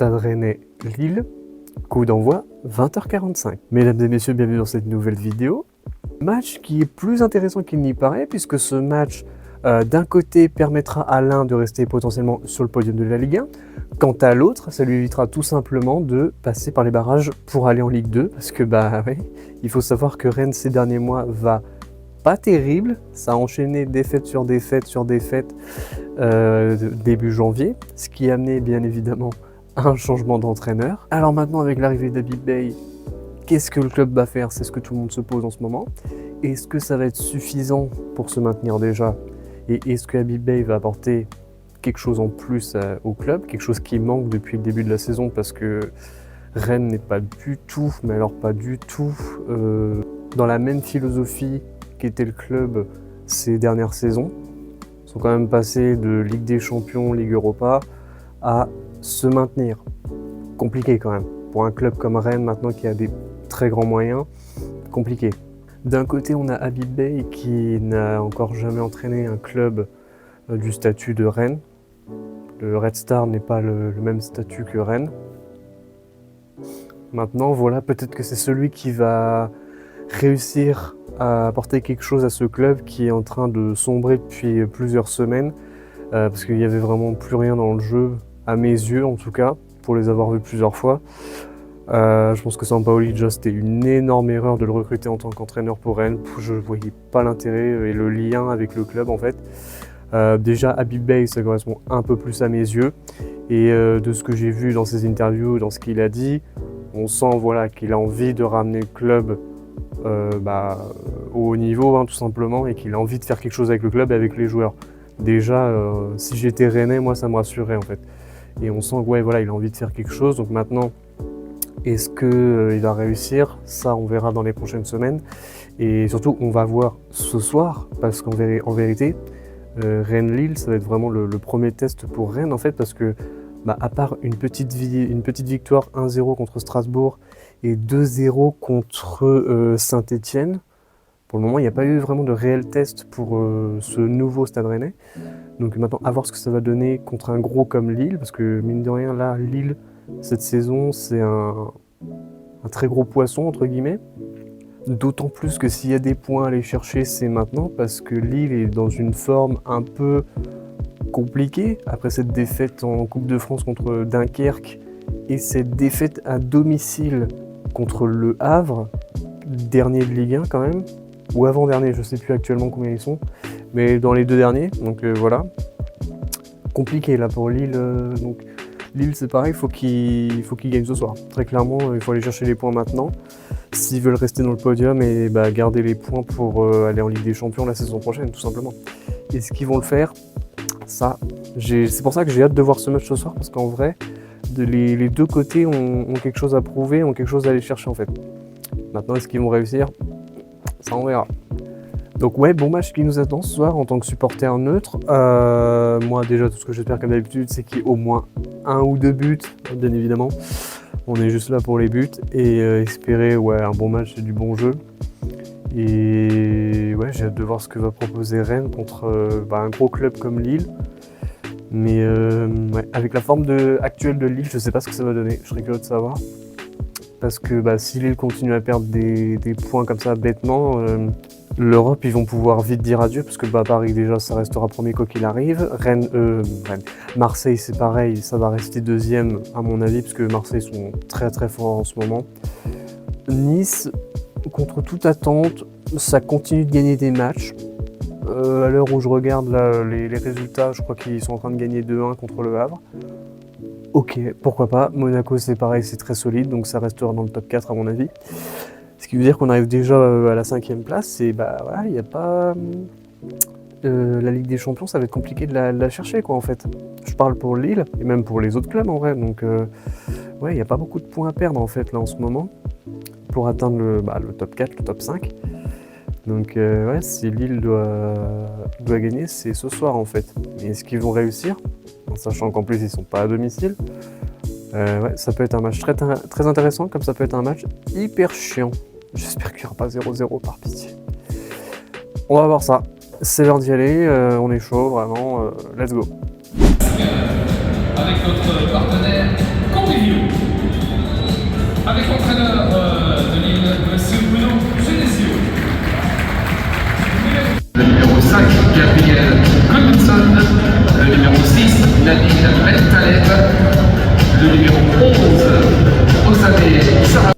Stade Rennais Lille, coup d'envoi 20h45. Mesdames et messieurs, bienvenue dans cette nouvelle vidéo. Match qui est plus intéressant qu'il n'y paraît, puisque ce match, d'un côté, permettra à l'un de rester potentiellement sur le podium de la Ligue 1. Quant à l'autre, ça lui évitera tout simplement de passer par les barrages pour aller en Ligue 2, parce que oui, il faut savoir que Rennes ces derniers mois va pas terrible, ça a enchaîné défaite sur défaite sur défaite début janvier, ce qui a amené bien évidemment à un changement d'entraîneur. Alors maintenant, avec l'arrivée d'Habib Beye, qu'est-ce que le club va faire? C'est ce que tout le monde se pose en ce moment. Est-ce que ça va être suffisant pour se maintenir déjà? Et est-ce que Habib Beye va apporter quelque chose en plus au club, quelque chose qui manque depuis le début de la saison, parce que Rennes n'est pas du tout, mais alors pas du tout, dans la même philosophie qu'était le club ces dernières saisons. Ils sont quand même passés de Ligue des Champions, Ligue Europa, à se maintenir. Compliqué quand même. Pour un club comme Rennes maintenant qui a des très grands moyens, compliqué. D'un côté, on a Habib Beye qui n'a encore jamais entraîné un club du statut de Rennes. Le Red Star n'est pas le même statut que Rennes. Maintenant, voilà, peut-être que c'est celui qui va réussir à apporter quelque chose à ce club qui est en train de sombrer depuis plusieurs semaines, parce qu'il n'y avait vraiment plus rien dans le jeu, à mes yeux en tout cas, pour les avoir vus plusieurs fois. Je pense que Sampaoli, déjà, c'était une énorme erreur de le recruter en tant qu'entraîneur pour Rennes. Je ne voyais pas l'intérêt et le lien avec le club en fait. Déjà, Habib Beye, ça correspond un peu plus à mes yeux. Et de ce que j'ai vu dans ses interviews, dans ce qu'il a dit, on sent voilà, qu'il a envie de ramener le club au haut niveau, tout simplement, et qu'il a envie de faire quelque chose avec le club et avec les joueurs. Déjà, si j'étais Rennais, moi, ça me rassurait en fait. Et on sent que voilà, il a envie de faire quelque chose. Donc maintenant, est-ce qu'il va réussir? Ça, on verra dans les prochaines semaines. Et surtout, on va voir ce soir, parce qu'en vérité, Rennes-Lille, ça va être vraiment le premier test pour Rennes en fait, parce que à part une petite victoire 1-0 contre Strasbourg et 2-0 contre Saint-Étienne, pour le moment il n'y a pas eu vraiment de réel test pour ce nouveau Stade Rennais. Donc maintenant à voir ce que ça va donner contre un gros comme Lille, parce que mine de rien là, Lille cette saison c'est un très gros poisson entre guillemets. D'autant plus que s'il y a des points à aller chercher, c'est maintenant, parce que Lille est dans une forme un peu compliquée après cette défaite en Coupe de France contre Dunkerque et cette défaite à domicile contre Le Havre, dernier de Ligue 1 quand même, ou avant-dernier, je ne sais plus actuellement combien ils sont, mais dans les deux derniers, donc voilà. Compliqué là pour Lille, donc Lille c'est pareil, il faut qu'il gagne ce soir. Très clairement, il faut aller chercher les points maintenant s'ils veulent rester dans le podium et garder les points pour aller en Ligue des Champions la saison prochaine, tout simplement. Est-ce qu'ils vont le faire? Ça, c'est pour ça que j'ai hâte de voir ce match ce soir, parce qu'en vrai, les deux côtés ont quelque chose à prouver, ont quelque chose à aller chercher en fait. Maintenant, est-ce qu'ils vont réussir? Ça, on verra. Donc ouais, bon match qui nous attend ce soir en tant que supporter neutre. Moi déjà, tout ce que j'espère comme d'habitude, c'est qu'il y ait au moins un ou deux buts, bien évidemment. On est juste là pour les buts et espérer un bon match et du bon jeu. Et ouais, j'ai hâte de voir ce que va proposer Rennes contre un gros club comme Lille. Mais avec la forme actuelle de Lille, je ne sais pas ce que ça va donner. Je serais curieux de savoir. Parce que si Lille continue à perdre des points comme ça bêtement, l'Europe, ils vont pouvoir vite dire adieu, parce que Paris déjà, ça restera premier quoi qu'il arrive. Marseille, c'est pareil, ça va rester deuxième à mon avis, parce que Marseille sont très très forts en ce moment. Nice, contre toute attente, ça continue de gagner des matchs. À l'heure où je regarde là, les résultats, je crois qu'ils sont en train de gagner 2-1 contre Le Havre. Ok, pourquoi pas. Monaco, c'est pareil, c'est très solide, donc ça restera dans le top 4 à mon avis. Ce qui veut dire qu'on arrive déjà à la 5e place, et voilà, il n'y a pas... la Ligue des Champions, ça va être compliqué de la chercher quoi en fait. Je parle pour Lille, et même pour les autres clubs en vrai, donc il n'y a pas beaucoup de points à perdre en fait là en ce moment, pour atteindre le top 4, le top 5. Donc si Lille doit gagner, c'est ce soir en fait. Mais est-ce qu'ils vont réussir? En sachant qu'en plus ils ne sont pas à domicile. Ça peut être un match très, très intéressant, comme ça peut être un match hyper chiant. J'espère qu'il n'y aura pas 0-0 par pitié. On va voir ça. C'est l'heure d'y aller, on est chaud, vraiment, let's go. Avec notre partenaire continue. Avec l'entraîneur de Lille, monsieur Bruno Genesio. Le numéro 5, Gabriel Goodmanson. Le numéro 6, Nabil Bentaleb. Le numéro 11, Osadé Sarah.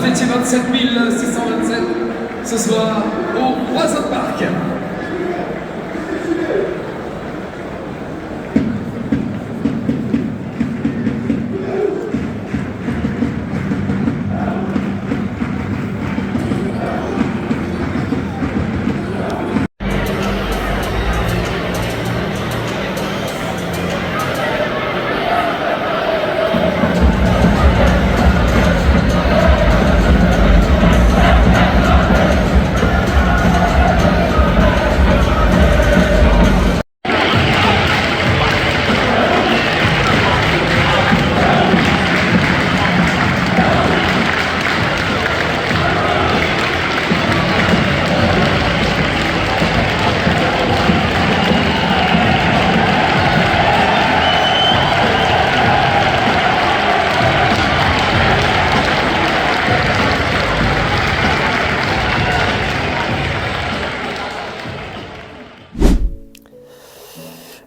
étiez 27 627 ce soir au Roison Park.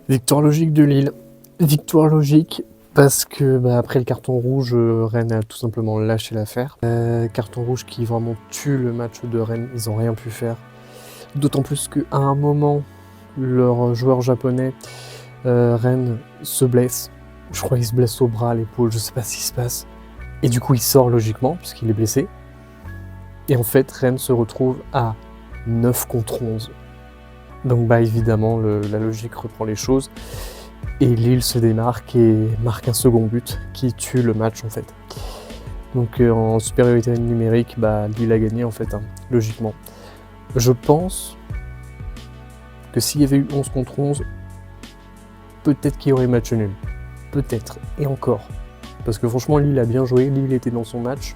Victoire logique de Lille. Victoire logique parce que après le carton rouge, Rennes a tout simplement lâché l'affaire. Carton rouge qui vraiment tue le match de Rennes, ils n'ont rien pu faire. D'autant plus qu'à un moment, leur joueur japonais, Rennes, se blesse. Je crois qu'il se blesse au bras, à l'épaule, je sais pas ce qui se passe. Et du coup, il sort logiquement, puisqu'il est blessé. Et en fait, Rennes se retrouve à 9 contre 11. Donc évidemment, la logique reprend les choses. Et Lille se démarque et marque un second but qui tue le match en fait. Donc en supériorité numérique, Lille a gagné en fait, logiquement. Je pense que s'il y avait eu 11 contre 11, peut-être qu'il y aurait match nul. Peut-être, et encore. Parce que franchement, Lille a bien joué, Lille était dans son match.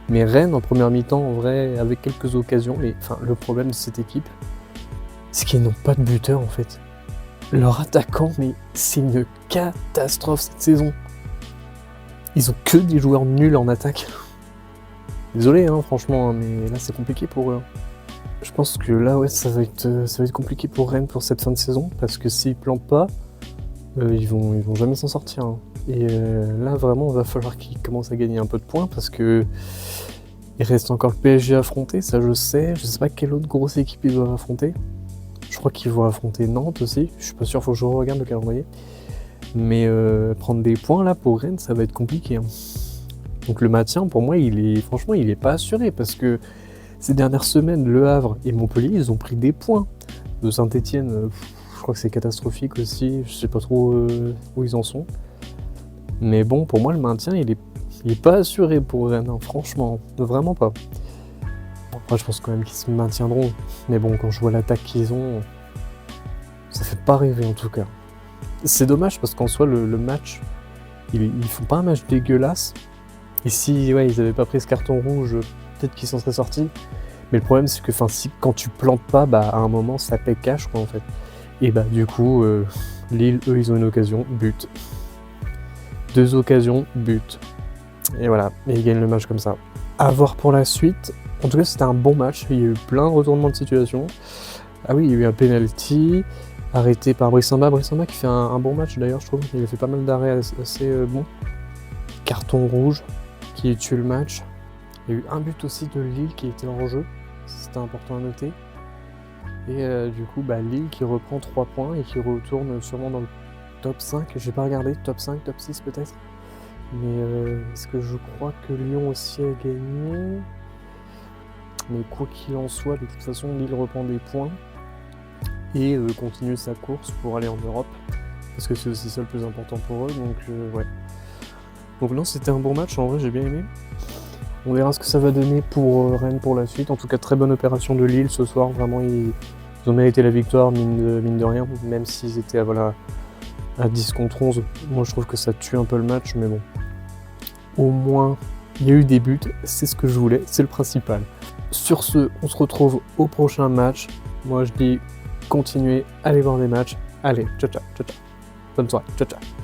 Mais Rennes, en première mi-temps, en vrai, avec quelques occasions, le problème de cette équipe, c'est qu'ils n'ont pas de buteur en fait. Leur attaquant, mais c'est une catastrophe cette saison. Ils ont que des joueurs nuls en attaque. Désolé, franchement, mais là c'est compliqué pour eux. Je pense que là, ouais, ça va être compliqué pour Rennes pour cette fin de saison, parce que s'ils plantent pas, ils vont jamais s'en sortir. Et là, vraiment, il va falloir qu'ils commencent à gagner un peu de points, parce que il reste encore le PSG à affronter, ça je sais. Je sais pas quelle autre grosse équipe ils doivent affronter. Je crois qu'ils vont affronter Nantes aussi. Je suis pas sûr, faut que je regarde le calendrier. Mais prendre des points là pour Rennes, ça va être compliqué. Donc le maintien, pour moi, franchement, il est pas assuré, parce que ces dernières semaines, Le Havre et Montpellier, ils ont pris des points. De Saint-Etienne, je crois que c'est catastrophique aussi. Je sais pas trop où ils en sont. Mais bon, pour moi, le maintien, il est pas assuré pour Rennes, franchement, vraiment pas. Après, je pense quand même qu'ils se maintiendront. Mais bon, quand je vois l'attaque qu'ils ont, ça fait pas rêver en tout cas. C'est dommage parce qu'en soi, le match, ils font pas un match dégueulasse. Et si ils avaient pas pris ce carton rouge, peut-être qu'ils s'en seraient sortis. Mais le problème, c'est que quand tu plantes pas, à un moment, ça paie cash, quoi, en fait. Et du coup, Lille, eux, ils ont une occasion, but. 2 occasions, but. Et voilà, et ils gagnent le match comme ça. À voir pour la suite. En tout cas, c'était un bon match. Il y a eu plein de retournements de situation. Ah oui, il y a eu un penalty arrêté par Brissamba. Brissamba qui fait un bon match d'ailleurs, je trouve. Il a fait pas mal d'arrêts assez bons. Carton rouge qui tue le match. Il y a eu un but aussi de Lille qui était en jeu. C'était important à noter. Et du coup, Lille qui reprend 3 points et qui retourne sûrement dans le top 5. J'ai pas regardé, top 5, top 6 peut-être. Mais est-ce que je crois que Lyon aussi a gagné ? Mais quoi qu'il en soit, de toute façon, Lille reprend des points et continue sa course pour aller en Europe, parce que c'est aussi ça le plus important pour eux, donc ouais. Donc non, c'était un bon match, en vrai j'ai bien aimé. On verra ce que ça va donner pour Rennes pour la suite. En tout cas, très bonne opération de Lille ce soir, vraiment ils ont mérité la victoire, mine de rien, même s'ils étaient à 10 contre 11. Moi je trouve que ça tue un peu le match, mais bon. Au moins, il y a eu des buts, c'est ce que je voulais, c'est le principal. Sur ce, on se retrouve au prochain match. Moi je dis, continuez, allez voir des matchs. Allez, ciao ciao, ciao ciao. Bonne soirée, ciao ciao.